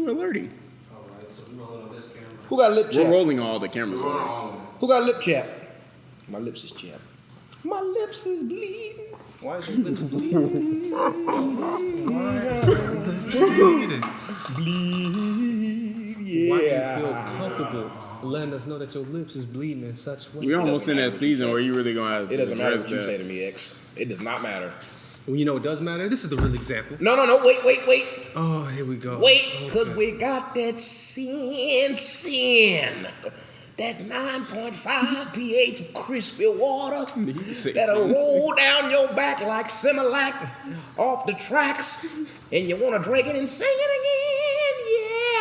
you alerting? Alright, so we're rolling on this camera. Who got lip We're chap? rolling all the cameras. We're already. rolling on. Who got lip chap? My lips is chapped. My lips is bleeding. Why is your lips bleeding? Bleed, yeah. Why do you feel comfortable letting us know that your lips is bleeding in such way? We almost in that season where you really gonna have to It doesn't matter address what you that. say to me, X. It does not matter. Well, you know it does matter. This is the real example. No, wait. Oh, here we go. Wait, because we got that sin. That 9.5 pH crispy water that'll roll down your back like Similac off the tracks, and you want to drink it and sing it again.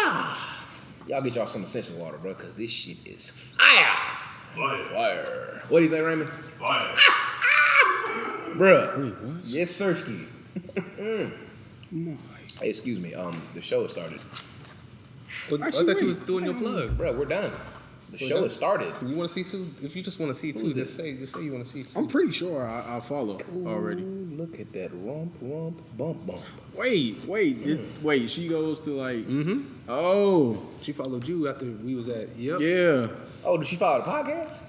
Yeah. Y'all get y'all some essential water, bro, because this shit is fire. Fire. What do you say, Raymond? Fire. Bruh. Wait, what? Yes, Sirski. Hey, excuse me. The show has started. But I Actually, thought you was wait. doing your plug. Bruh, we're done. The show done? has started. You want to see two? If you just want to see two, just say you want to see two. I'm pretty sure I follow already. Ooh, look at that rump, bump. Wait. She goes to like. Oh, She followed you after we was at. Yep. yeah. Oh, did she follow the podcast?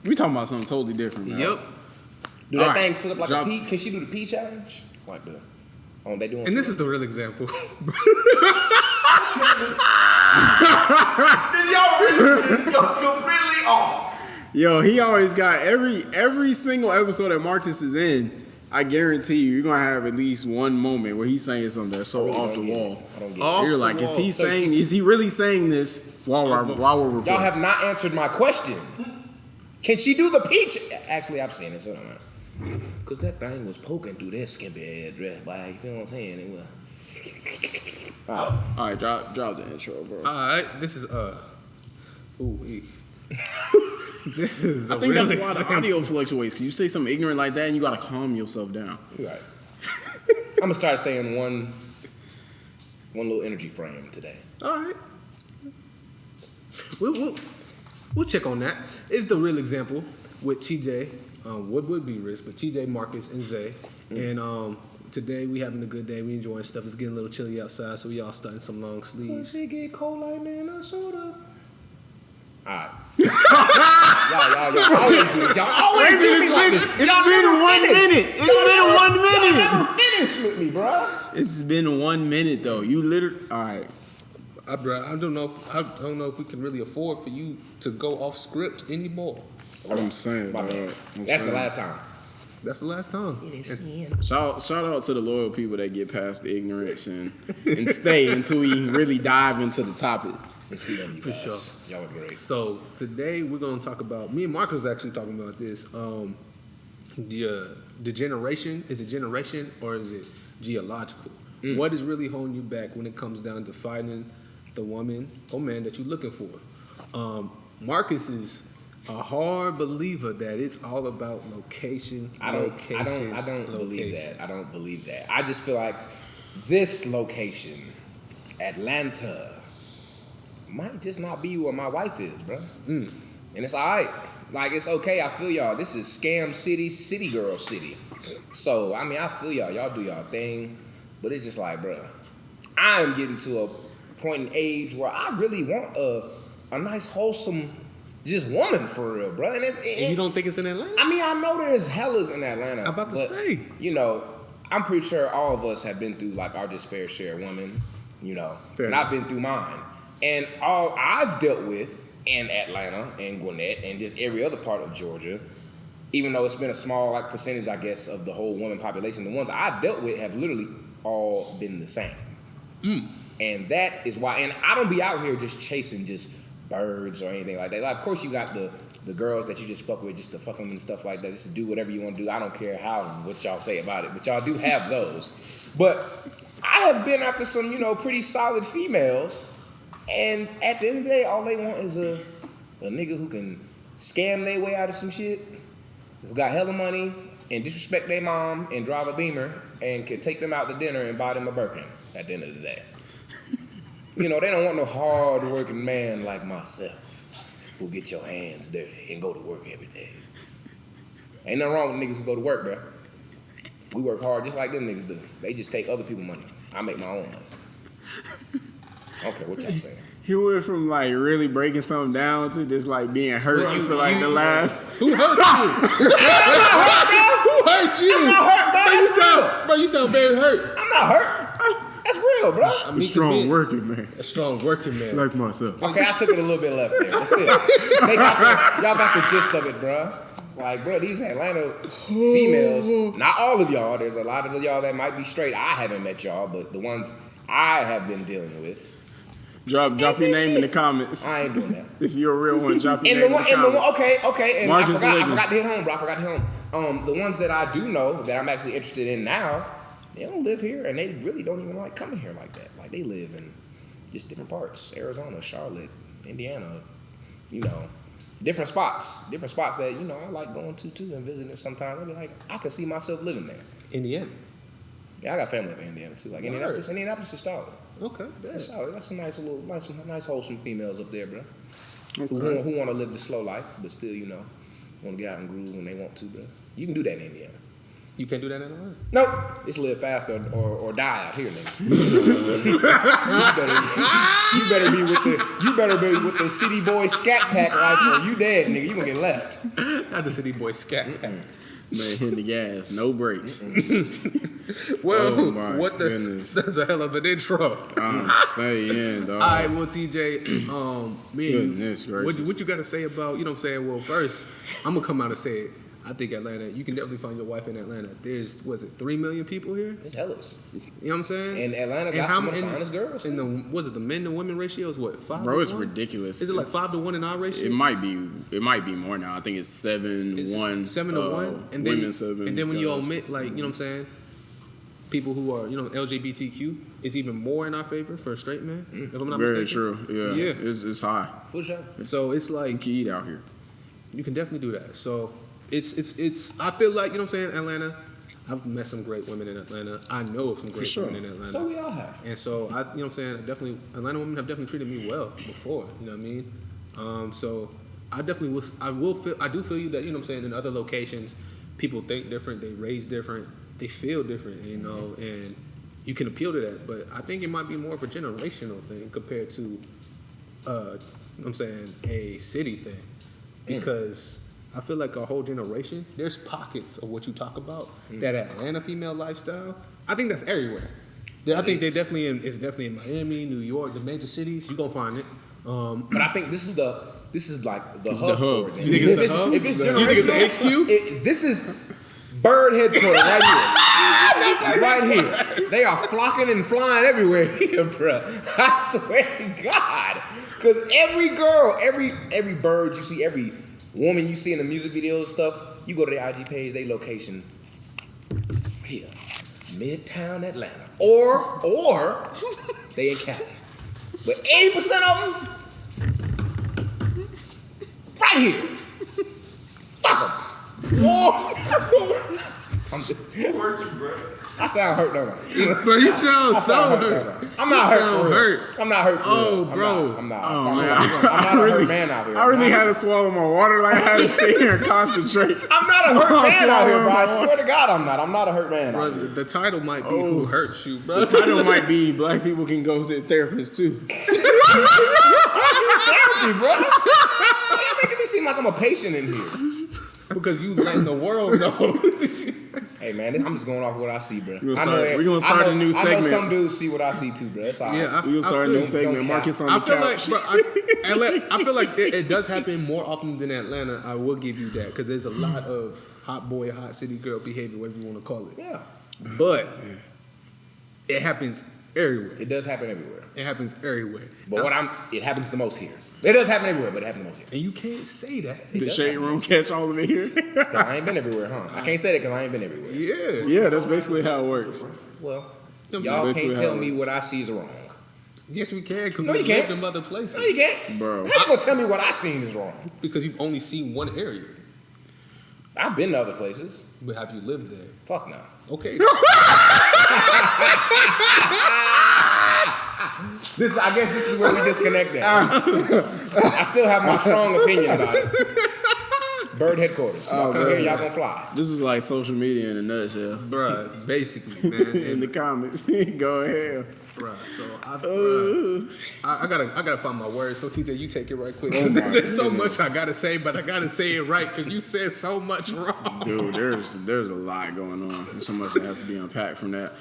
We talking about something totally different. Now. Yep. Do that All right, thing sit up like drop- a pea? Can she do the pea challenge? Like the they doing? And this is the real example. Did y'all really just go completely off? Yo, he always got every single episode that Marcus is in. I guarantee you're gonna have at least one moment where he's saying something that's so off the wall. I don't get Off You're the like, is wall. he So saying? Is he really saying this while we're recording? Y'all have not answered my question. Can she do the peach? Actually, I've seen it, so I don't know. Cause that thing was poking through that skimpy head dress, boy. You feel what I'm saying? It was. All right, drop the intro, bro. All right, this is this is the I think real that's why the example. audio fluctuates. 'Cause you say something ignorant like that, and you gotta calm yourself down. You right. I'm gonna try to stay in one little energy frame today. All right. We'll check on that. It's the real example with TJ. What would be risk, but TJ, Marcus, and Zay. And today we having a good day. We enjoying stuff. It's getting a little chilly outside, so we all starting some long sleeves. It get cold like Minnesota. All right. y'all always do this. Y'all always do me like this. Y'all never finish. Y'all never finish with me, bro. It's been 1 minute though. You literally. All right. I don't know if we can really afford for you to go off script anymore. I'm saying, My dog. bad. I'm That's saying. the last time. That's the last time. Shout out to the loyal people that get past the ignorance and stay until we really dive into the topic. For sure. Y'all are great. So today we're gonna talk about. Me and Marcus actually talking about this. The generation, is it generation or is it geological? What is really holding you back when it comes down to finding the woman or man that you're looking for? Marcus is a hard believer that it's all about location. I don't believe that. I don't believe that. I just feel like this location, Atlanta, might just not be where my wife is, bro. And it's all right. Like, it's okay. I feel y'all. This is scam city girl city. So, I mean, I feel y'all. Y'all do y'all thing. But it's just like, bro, I'm getting to a point in age where I really want a nice, wholesome, just woman for real, bro. And And you don't think it's in Atlanta? I mean, I know there's hellas in Atlanta. I'm about to but, say. You know, I'm pretty sure all of us have been through like our just fair share of women, you know. Fair and enough. I've been through mine. And all I've dealt with in Atlanta and Gwinnett and just every other part of Georgia, even though it's been a small like percentage, I guess, of the whole woman population, the ones I've dealt with have literally all been the same. And that is why, and I don't be out here just chasing just birds or anything like that. Like, of course, you got the girls that you just fuck with just to fuck them and stuff like that, just to do whatever you want to do. I don't care what y'all say about it, but y'all do have those. But I have been after some, you know, pretty solid females, and at the end of the day, all they want is a nigga who can scam their way out of some shit, who got hella money and disrespect their mom and drive a Beamer and can take them out to dinner and buy them a Birkin at the end of the day. You know, they don't want no hard-working man like myself who get your hands dirty and go to work every day. Ain't nothing wrong with niggas who go to work, bro. We work hard just like them niggas do. They just take other people's money. I make my own money. Okay, what y'all saying? He went from like really breaking something down to just like being hurt for like the last. Who hurt you? Who hurt you? I'm not hurt, bro. Bro, you sound very hurt. I'm not hurt. That's real, bro. I mean, Strong working man, a strong working man. like myself. Okay, I took it a little bit left there, but still, y'all got the gist of it, bro. Like, bro, these Atlanta females, not all of y'all. There's a lot of y'all that might be straight. I haven't met y'all, but the ones I have been dealing with. Drop your name in the comments. I ain't doing that. If you're a real one, drop your And name the in the comments. okay. And Marcus I Liggins. forgot to hit home, bro. I forgot to hit home. The ones that I do know that I'm actually interested in now, they don't live here, and they really don't even like coming here like that. Like, they live in just different parts: Arizona, Charlotte, Indiana. You know, different spots that I like going to too and visiting sometimes. I be like, I could see myself living there. Indiana. Yeah, I got family up in Indiana too. Like Indianapolis is solid. Okay, That's solid. Got some nice wholesome females up there, bro. Okay. Who want to live the slow life, but still, want to get out and groove when they want to, bro. You can do that in Indiana. You can't do that in Atlanta. Nope. It's live fast or die out here, nigga. you better be with the city boy scat pack life, or you dead, nigga. You gonna get left. Not the city boy scat pack. Man, hitting the gas, no brakes. Well, Oh my what the? goodness. That's a hell of an intro. I'm saying, dog. All right, well, TJ, me and Goodness you, gracious. what you got to say about, what I'm saying? Well, first, I'm going to come out and say it. I think Atlanta, you can definitely find your wife in Atlanta. There's, 3 million people here? It's hellas. You know what I'm saying? And Atlanta got some of the finest girls. And the men to women ratio is what, 5 Bro, to it's 1? ridiculous. Is it like 5 to 1 in our ratio? It might be more now. I think it's 7-1. It's 7 to 1. And then, women 7. and then when you guys. omit, like, you know what I'm saying? People who are, LGBTQ, is even more in our favor for straight men. If I'm not Very mistaken. true. Yeah. Yeah. It's high. For sure. So it's like, You can eat out here. you can definitely do that. So it's I feel like, Atlanta, I've met some great women in Atlanta. I know of some great sure. women in Atlanta. So we all have. And so definitely Atlanta women have definitely treated me well before, you know what I mean? So I definitely I do feel you that, in other locations, people think different, they raise different, they feel different, and you can appeal to that. But I think it might be more of a generational thing compared to a city thing. Because I feel like a whole generation, there's pockets of what you talk about. That Atlanta female lifestyle, I think that's everywhere. I think it's definitely in Miami, New York, the major cities. You're gonna find it. But I think this is like the hub. the hub. For it. You think it's the hub? If it's You think it's the generational, HQ? this is bird headquarters right here. Right here. They are flocking and flying everywhere here, bro. I swear to God. Because every girl, every bird you see, every woman you see in the music videos and stuff, you go to their IG page, they location here, Midtown Atlanta, or they in Cali. But 80% of them, right here. Fuck them. Whoa. I sound hurt, don't I? But you sound I so sound hurt. don't I? I'm not hurt for real. hurt. I'm not hurt for Oh, real. bro. I'm not. Oh, I'm man. not a hurt man out here. I really had to swallow my water. Like I had to sit here and concentrate. I'm not a hurt man out here, bro. I swallowing swear to God, I'm not. I'm not a hurt man. Bro, Out here. the title might be Who Hurt You, bro. The title might be Black People Can Go to Therapists Too. Therapy, bro. You're making me seem like I'm a patient in here. Because you letting the world know. Hey, man, I'm just going off what I see, bro. We're gonna start a new I segment. know some dudes see what I see too, bro. That's all right. Yeah, We'll start a new feel- segment. don't Marcus on I the feel couch. like, I feel like it does happen more often than Atlanta. I will give you that because there's a lot of hot boy, hot city girl behavior, whatever you want to call it. Yeah. But it happens everywhere. It does happen everywhere. It happens everywhere. But it happens the most here. It does happen everywhere, but it happens the most here. And you can't say that. The shade room catch all of it here. 'Cause I ain't been everywhere, huh? I can't say that because I ain't been everywhere. Yeah. Yeah, that's basically how it works. Well, Them y'all basically can't how tell it me works. what I see is wrong. Yes, we can because No, we you live can't. in other places. No, you can't. Bro. How you gonna tell me what I seen is wrong? Because you've only seen one area. I've been to other places. But have you lived there? Fuck no. Okay. I guess this is where we disconnect at. I still have my strong opinion about it. Bird headquarters. Y'all come here, y'all gonna fly. This is like social media in a nutshell. Bruh, basically, man. In the comments, go ahead. Bruh, so I gotta find my words. So TJ, you take it right quick. Oh, There's so much I gotta say, but I gotta say it right because you said so much wrong. Dude, there's a lot going on. There's so much that has to be unpacked from that.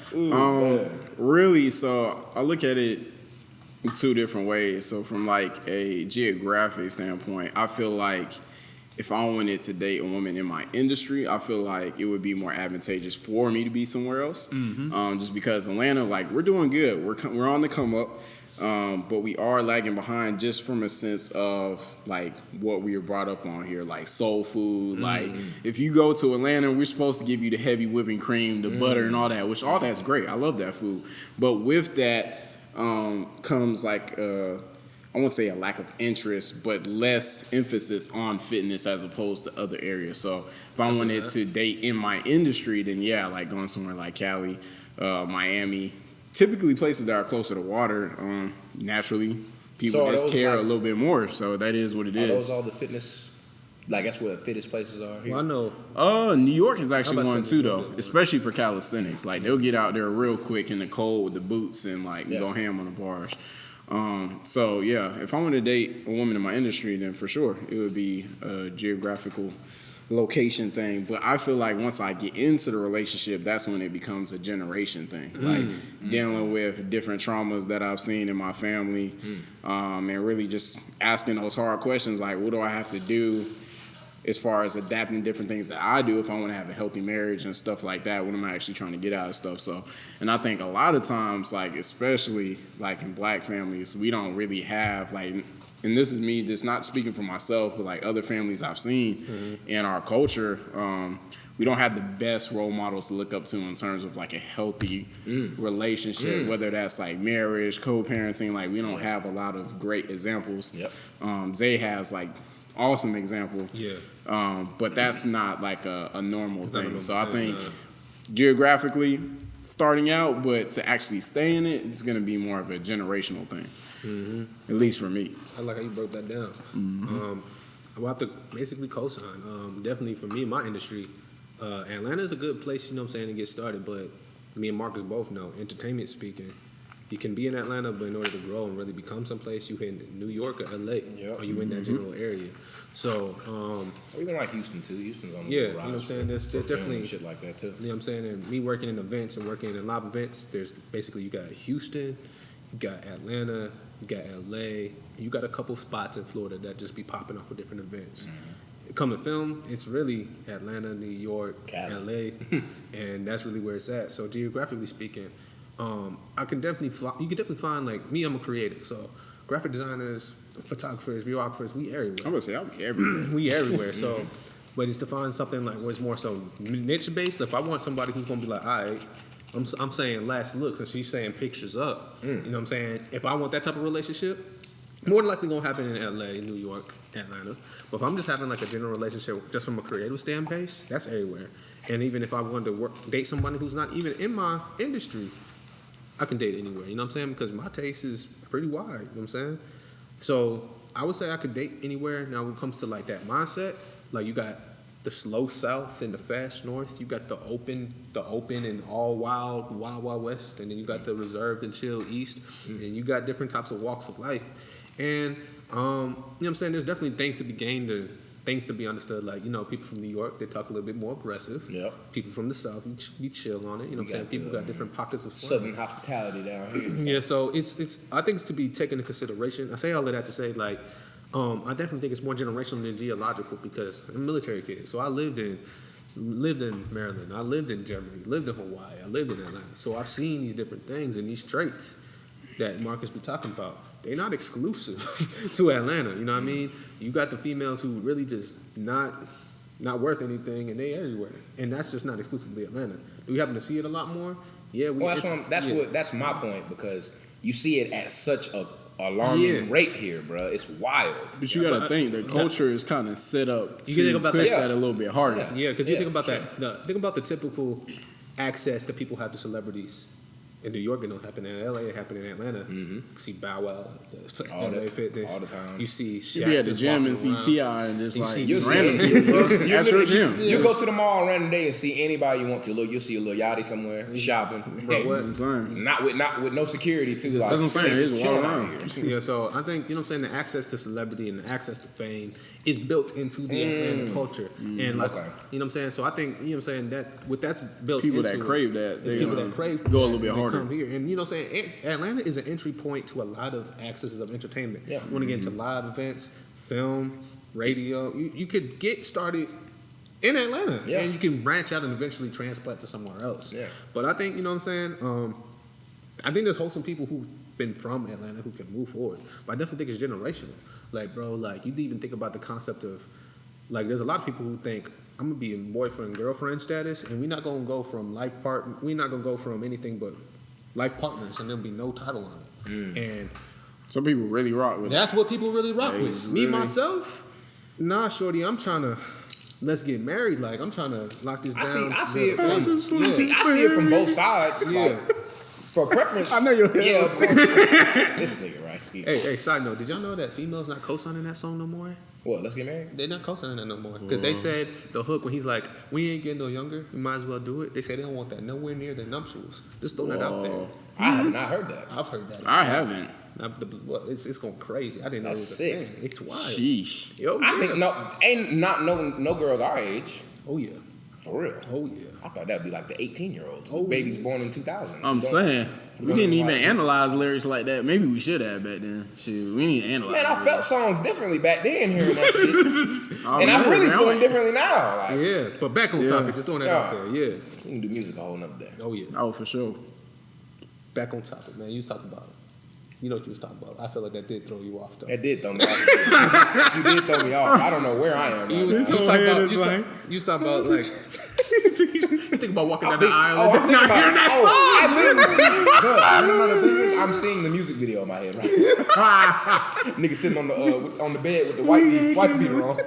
Really, so I look at it in two different ways. So from like a geographic standpoint, I feel like if I wanted to date a woman in my industry, I feel like it would be more advantageous for me to be somewhere else. Just because Atlanta, like, we're doing good. We're on the come up, but we are lagging behind just from a sense of, like, what we were brought up on here, like soul food. Like, if you go to Atlanta, we're supposed to give you the heavy whipping cream, the butter and all that, which all that's great. I love that food. But with that comes, like, I won't say a lack of interest, but less emphasis on fitness as opposed to other areas. So if I wanted to date in my industry, then yeah, like going somewhere like Cali, Miami, typically places that are closer to water, naturally people So just care like- a little bit more. So that is what it Are is. those all the fitness? Like that's where the fittest places are here. Well, I know. New York is actually I'm about one to too, say though, New York. especially for calisthenics. Like they'll get out there real quick in the cold with the boots and like Yeah. go ham on the bars. So yeah, if I want to date a woman in my industry, then for sure it would be a geographical location thing. But I feel like once I get into the relationship, that's when it becomes a generation thing. Like dealing with different traumas that I've seen in my family, and really just asking those hard questions like, what do I have to do as far as adapting different things that I do if I want to have a healthy marriage and stuff like that, what am I actually trying to get out of stuff? So, and I think a lot of times, like, especially like in black families, we don't really have like, and this is me just not speaking for myself, but like other families I've seen in our culture, we don't have the best role models to look up to in terms of like a healthy relationship, whether that's like marriage, co-parenting. Like we don't have a lot of great examples. Zay has like awesome example. But that's not like a normal thing. So I think geographically starting out, but to actually stay in it, it's going to be more of a generational thing. At least for me. I like how you broke that down. I'll have to basically co-sign. Definitely for me in my industry, Atlanta is a good place, you know what I'm saying, to get started. But me and Marcus both know, entertainment speaking, you can be in Atlanta, but in order to grow and really become someplace, you in New York or LA, or you in that general area. So, Or even like Houston too. Houston's on the yeah, rise you know what I'm saying? There's for film definitely and shit like that too. You know what I'm saying? And me working in events and working in live events, there's basically you got Houston, you got Atlanta, you got LA, you got a couple spots in Florida that just be popping off for different events. Come to film, it's really Atlanta, New York, Cali. LA, and that's really where it's at. So geographically speaking, I can definitely you can definitely find like me. I'm a creative, so graphic designers, photographers, videographers, we everywhere. I'm going to say I'll be everywhere. We everywhere. So, but it's to find something like where it's more so niche based. If I want somebody who's gonna be like, all right, I'm saying last looks, and she's saying pictures up. You know what I'm saying? If I want that type of relationship, more than likely gonna happen in LA, New York, Atlanta. But if I'm just having like a general relationship, just from a creative standpoint, that's everywhere. And even if I wanted to date somebody who's not even in my industry, I can date anywhere. You know what I'm saying? Because my taste is pretty wide. You know what I'm saying? So I would say I could date anywhere. Now, when it comes to like that mindset, like you got the slow south and the fast north. You got the open and all wild west, and then you got the reserved and chill east, and you got different types of walks of life. And you know what I'm saying? There's definitely things to be gained or things to be understood. Like, you know, people from New York, they talk a little bit more aggressive. Yep. People from the South, you chill on it. You know what I'm saying? People got different pockets of Southern hospitality down here. Yeah, so it's I think it's to be taken into consideration. I say all of that to say, like, I definitely think it's more generational than geological because I'm a military kid. So I lived in Maryland, I lived in Germany, lived in Hawaii, I lived in Atlanta. So I've seen these different things and these traits that Marcus be talking about. They're not exclusive to Atlanta. You know what I mean? You got the females who really just not worth anything, and they everywhere. And that's just not exclusively Atlanta. Do we happen to see it a lot more? Yeah, Well, that's my point because you see it at such a alarming rate here, bro. It's wild. But you got to think the culture is kind of set up You can think to about push that. that a little bit harder. Yeah, because you think about that. Think about the typical access that people have to celebrities In New York, it don't happen. In LA, it happened in Atlanta. You see Bow Wow, LA Fitness. All the time. You see Shaq You be at the just gym walking and see around. T.I. and just You like see- You'll see random it. people at your literally- gym. You go to the mall on a random day and see anybody you want to. Look, you'll see a little yachty somewhere shopping. Bro, what? I'm saying. Not with no security too. Like, That's what I'm saying. just It's chilling all out around. here. Yeah, so I think, you know what I'm saying, the access to celebrity and the access to fame is built into the Atlanta culture. And like, Okay. you know what I'm saying? So I think, you know what I'm saying, that's built People into that it. crave that, It's they people that crave go a little that, bit they harder. come here. And you know what I'm saying? Atlanta is an entry point to a lot of accesses of entertainment. Yeah. You want to get into live events, film, radio. You could get started in Atlanta. Yeah. And you can branch out and eventually transplant to somewhere else. Yeah. But I think, you know what I'm saying? I think there's wholesome people who've been from Atlanta who can move forward. But I definitely think it's generational. Like, bro, like, you even think about the concept of, like, there's a lot of people who think, I'm going to be in boyfriend, girlfriend status, and we're not going to go from we're not going to go from anything but life partners, and there'll be no title on it. And Some people really rock with it. that's what people really rock They with. Me, really- myself, nah, shorty, I'm trying to, let's get married. Like, I'm trying to lock this down. I see it from Yeah. I see it from both sides. Yeah. Like, for preference. I know your head Yeah, was of course. This nigga, right? Yeah. Hey, side note, did y'all know that females not co-signing that song no more? What? Let's get married. They're not co-signing that no more. Because they said the hook when he's like, we ain't getting no younger, we might as well do it. They said they don't want that nowhere near their nuptials. Just throw that out there. I have not heard that. I've heard that. I haven't. It's going crazy. I didn't know That's it was a sick. thing. It's wild. Sheesh. Yo, I yeah. think no girls our age. Oh yeah. For real. Oh yeah. I thought that'd be like the 18-year-olds. Oh. Babies born in 2000. I'm saying. We didn't even analyze lyrics like that. Maybe we should have back then. Shit, we need to analyze. Man, I felt songs differently back then hearing that shit. Oh, And I'm yeah, really man. feeling differently now. Like, Yeah. But back on Yeah. topic, just throwing that out Yeah. there. Yeah. we can do music a whole nother day. Oh yeah. Oh, for sure. Back on topic, man. You talked about it. You know what you was talking about. I feel like that did throw you off though. That did throw me off. You did throw me off. I don't know where I am. Right You was now. talking head about is like- you talking about like you think about walking down the aisle I'm and thinking not about- hearing that oh, I literally, bro, you know the thing is, I'm seeing the music video in my head right now. Nigga sitting on the bed with the white beater on.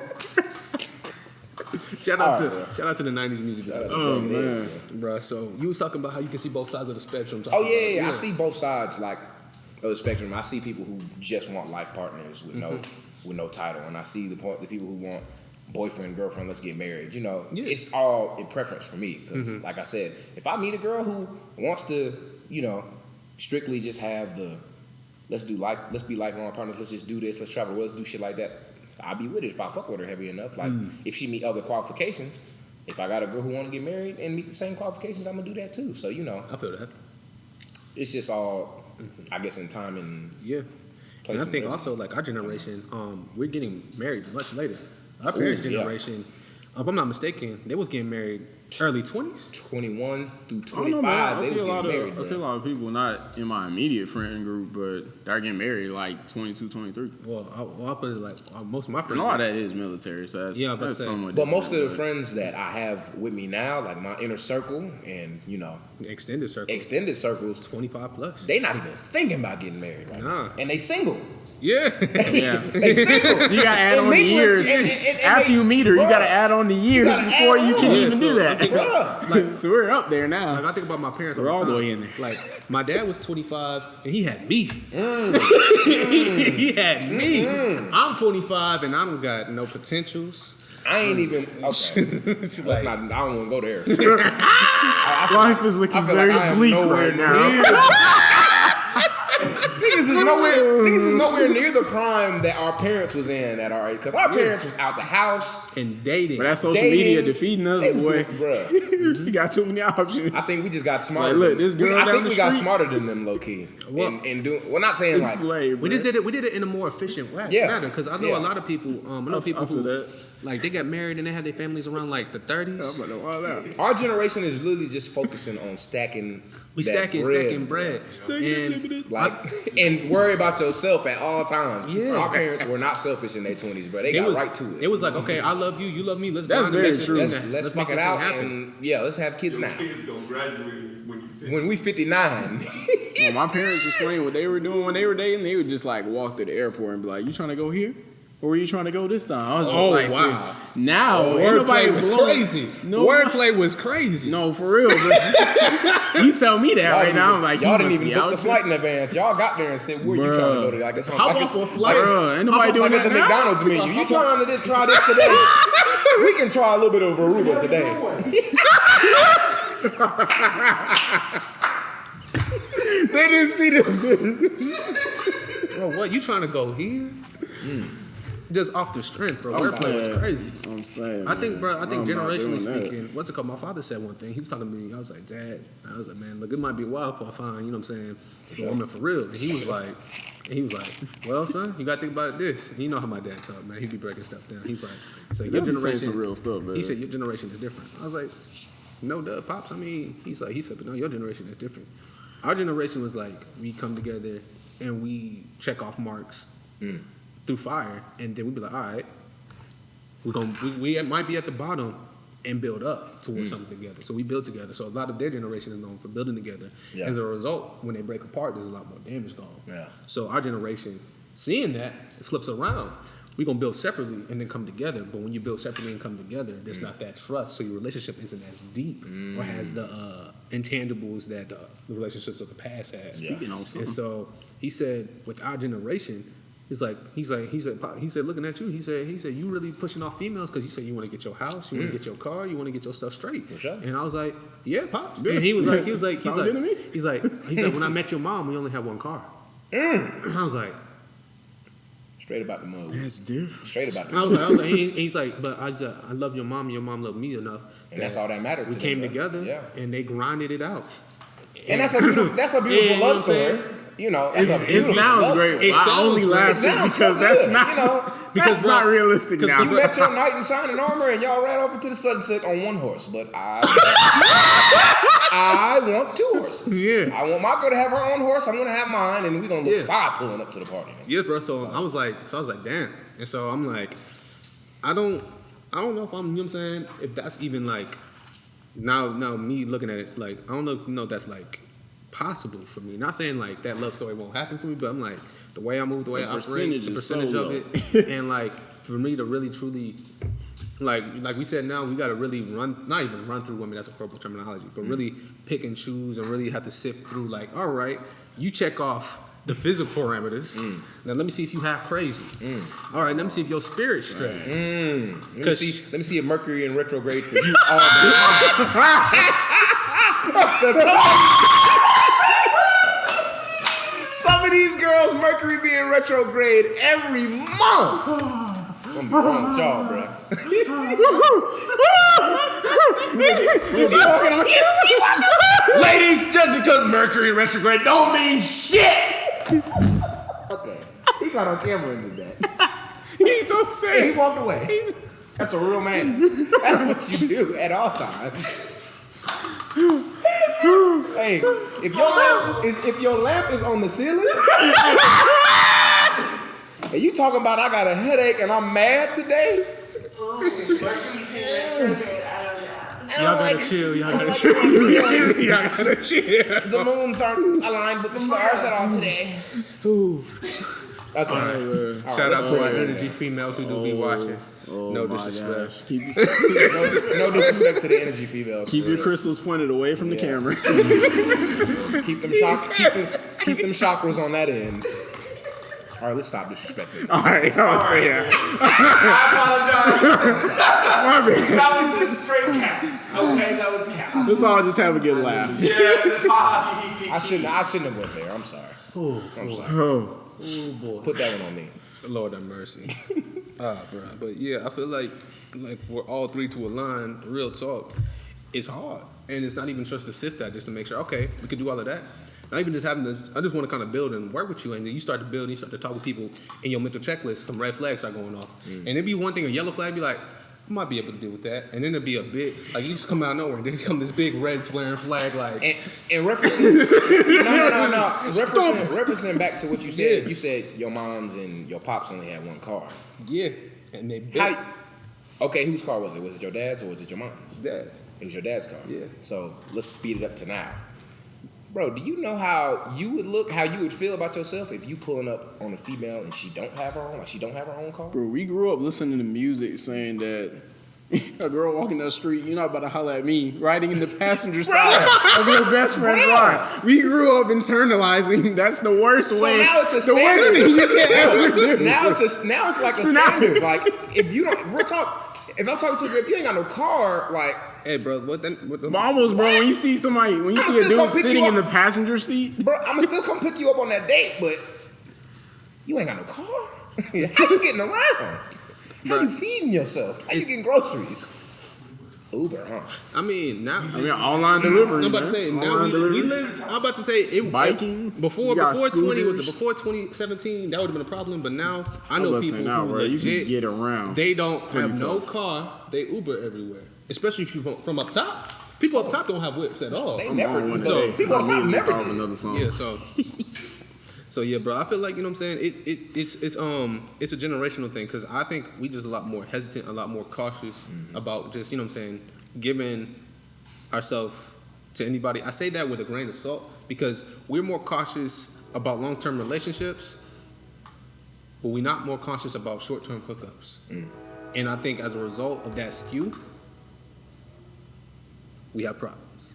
Shout out to the 90s music video. Oh, man. Bruh, so you was talking about how you can see both sides of the spectrum. Oh yeah. I see both sides like of the spectrum. I see people who just want life partners with no title, and I see the people who want boyfriend, girlfriend, let's get married. You know, Yeah. it's all in preference for me because, like I said, if I meet a girl who wants to, strictly just have the let's be lifelong partners, let's just do this, let's travel, let's do shit like that, I'll be with it if I fuck with her heavy enough. Like if she meet other qualifications, if I got a girl who want to get married and meet the same qualifications, I'm gonna do that too. So I feel that. it's just all, I guess, in time and Yeah. place And I think and also like our generation, we're getting married much later. Our parents' yeah. generation, if I'm not mistaken, they was getting married early 20s. 21 through I don't 25. know, man. I they see was a lot getting married, of bro. I see a lot of people not in my immediate friend group, but they're getting married like 22, 23. Well, I'll put it like most of my And friends. all of that is military, so that's, Yeah, I was about that's to say. somewhat But most of different, the friends that I have with me now, like my inner circle and, Extended circle. extended circles, 25 plus. they not even thinking about getting married right Nah. now. And they single. Yeah. Yeah. They single. So you gotta add And on the mingling- years. and After they- you meet her, you bruh, gotta add on the years gotta before add you can on. even do Yeah, that. Bruh. Like, So we're up there now. Like I think about my parents all We're the all time. the way in there. Like my dad was 25 and he had me. He had me. I'm 25 and I don't got no potentials. I ain't even, okay. Let's Like- not, I don't want to go there. Life is looking I feel very like I am bleak nowhere right now. Niggas is nowhere near the prime that our parents was in at our age. Because our parents was out the house. And dating. But that social Dating, media defeating us, they was boy. doing- bruh. You got too many options. I think we just got smarter. Like, look, than- this girl I down think the we got street- smarter than them, low key. Well- And doing, well, not saying like, Explain, We bro. just did it. We did it in a more efficient way. Yeah. Manner because I know Yeah. a lot of people. I know people I feel who that. like they got married and they had their families around like the 30s. I'm about to wild out. our generation is literally just focusing on stacking. We that stacking bread. And Like, and worry about yourself at all times. Yeah. Our parents were not selfish in their 20s, bro. They it got was right to it. It was like, okay, I love you, you love me. Let's That's grind and very let's- true. let's let's fuck make it this out thing happen. and yeah, let's have kids now. Kids don't graduate when you 50. When we 59, When my parents explained what they were doing when they were dating, they would just like walk to the airport and be like, "You trying to go here?" Where were you trying to go this time? I was just Oh, like, wow. see, now ain't Wordplay nobody was blowing- crazy. No, Wordplay was crazy. No, for real. Bro. You tell me that right now. I'm like, y'all you didn't must even be book out the here. flight in advance. Y'all got there and said, "Where you trying to go to?" Like it's on, Hop like off it's, a flight. Bruh, ain't nobody doing like it's a that now. McDonald's menu. You trying to try this today? We can try a little bit of Aruba today. They didn't see the Bro, what? You trying to go here? Just off the strength, bro. Wordplay was crazy. I'm saying. I think, bro. I think I'm not generationally doing that. speaking, what's it called? My father said one thing. He was talking to me. I was like, Dad. I was like, man, look, it might be wild for I find, you know what I'm saying, a woman for real. And he was like, well, son, you got to think about it this. You know how my dad talk, man. He be breaking stuff down. He's like, your They be saying generation, some real stuff, man. He said your generation is different. I was like, no, duh, pops. I mean, he said, but no, your generation is different. Our generation was like, we come together and we check off marks through fire, and then we'd be like, all right, we might be at the bottom and build up towards something together. So we build together. So a lot of their generation is known for building together. Yeah. As a result, when they break apart, there's a lot more damage gone. Yeah. So our generation, seeing that, it flips around. We're going to build separately and then come together. But when you build separately and come together, there's not that trust. So your relationship isn't as deep or has the intangibles that the relationships of the past had. Speaking on something. And so he said, with our generation, he said, looking at you, he said, you really pushing off females because you said you want to get your house, you want to get your car, you want to get your stuff straight. For sure. And I was like, yeah, pops. Yeah. And he was like, Sounds good to me. he's like, when I met your mom, we only had one car. I was like, Straight about the mud. That's different. Straight about the I mud. was like, he's like, but I said, I love your mom, and your mom loved me enough. And that's all that mattered. We to came them, bro. together, Yeah. and they grinded it out. And that's a beautiful Yeah, you know love what I'm saying? story. You know, that's a It beautiful sounds love great. story. It I sounds only great. laugh It just sounds because so that's good, not you know, that's not realistic now. You met your knight in shining armor and y'all ran over to the sunset on one horse, but I want two horses. Yeah. I want my girl to have her own horse. I'm gonna have mine, and we're gonna look five pulling up to the party. Yes, bro. So I was like, damn. And so I'm like, I don't know if I'm, you know what I'm saying, if that's even like, now me looking at it, like, I don't know if that's like possible for me. Not saying like that love story won't happen for me, but I'm like, the way I move, the way I operate, the percentage of it, and like for me to really truly, like we said, now we got to really not even run through women, that's appropriate terminology, but really pick and choose and really have to sift through, like, all right, you check off the physical parameters. Now let me see if you half crazy. All right, let me see if your spirit's straight. Let me see a Mercury in retrograde for you all the Some of these girls, Mercury being retrograde every month. Something wrong with y'all, bro. Is he walking on camera? Ladies, just because Mercury retrograde don't mean shit. Okay. He got on camera and did that. He's so He sad. walked away. That's a real man. That's what you do at all times. Hey, if your lamp is on the ceiling, and you talking about I got a headache and I'm mad today, Y'all gotta chill. Y'all gotta chill. the moons aren't aligned with the stars at all today. Okay. Shout out to our let's energy females who do be watching. No my disrespect. gosh. Keep No disrespect to the energy females. keep for your real. crystals pointed away from the camera. Keep them chakras on that end. All right, let's stop disrespecting. All right, I'll say that. I apologize. That was just straight cap. Okay, that was cap. Let's all just have a good laugh. I shouldn't have went there. I'm sorry. I'm sorry. Oh, Oh boy. Put that one on me. Lord have mercy. Bro. But yeah, I feel like we're all three to align. Real talk, it's hard, and it's not even just to sift that, just to make sure. Okay, we can do all of that. Not even just having to. I just want to kind of build and work with you, and then you start to build, and you start to talk with people, and your mental checklist, some red flags are going off, and it'd be one thing, a yellow flag, be like, I might be able to deal with that, and then it'd be a big, like you just come out of nowhere, and then come this big red flaring flag, like. And referencing, no. Referencing back to what you said. Yeah. You said your moms and your pops only had one car. Yeah, and they big. Okay, whose car was it? Was it your dad's or was it your mom's? Dad. It was your dad's car. Yeah. So let's speed it up to now. Bro, do you know how you would look, how you would feel about yourself if you pulling up on a female and she don't have her own, like she don't have her own car? Bro, we grew up listening to music saying that a girl walking down the street, you're not about to holler at me, riding in the passenger side of your best friend's ride. We grew up internalizing that's the worst way. Now it's a the worst standard. thing you can ever do. Now it's like a standard. Like if you don't, if I'm talking to you, if you ain't got no car, like. Hey, bro, what Almost, bro. When you see somebody, when you see a dude sitting in the passenger seat, bro, I'ma still come pick you up on that date, but you ain't got no car. How you getting around? How you feeding yourself? How you getting groceries? Uber, huh? I mean, now online delivery. I'm about to say now we live. I'm about to say it, biking before 20 was it before 2017 that would have been a problem. But now I know people now, who bro, you legit can get around. They don't have no tough. car. They Uber everywhere, especially if you from up top. People up top don't have whips at all. They I'm never on one do. today. People on top never thought of do. another song. Yeah, so yeah, bro. I feel like, you know what I'm saying. It's a generational thing because I think we just a lot more hesitant, a lot more cautious about just, you know what I'm saying, giving ourselves to anybody. I say that with a grain of salt because we're more cautious about long-term relationships, but we're not more cautious about short-term hookups. And I think as a result of that skew, we have problems.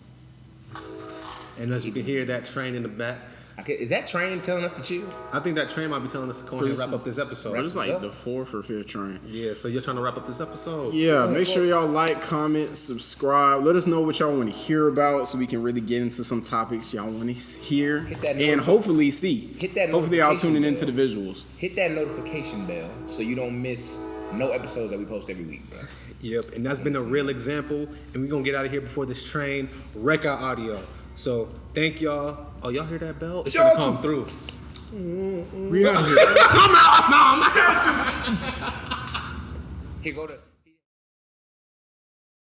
And as you can hear that train in the back, Okay, is that train telling us to chill? I think that train might be telling us to go ahead and wrap up this episode. Bro, it's like the 4th or 5th train. Yeah, so you're trying to wrap up this episode. Yeah, make sure y'all like, comment, subscribe. Let us know what y'all want to hear about so we can really get into some topics y'all want to hear and hopefully see. Hopefully y'all tuning into the visuals. Hit that notification bell so you don't miss no episodes that we post every week, bro. Yep, and that's been a real example. And we're going to get out of here before this train wreck our audio. So thank y'all. Oh, y'all hear that bell? It's going to come through. We out here. I'm out. Here go the...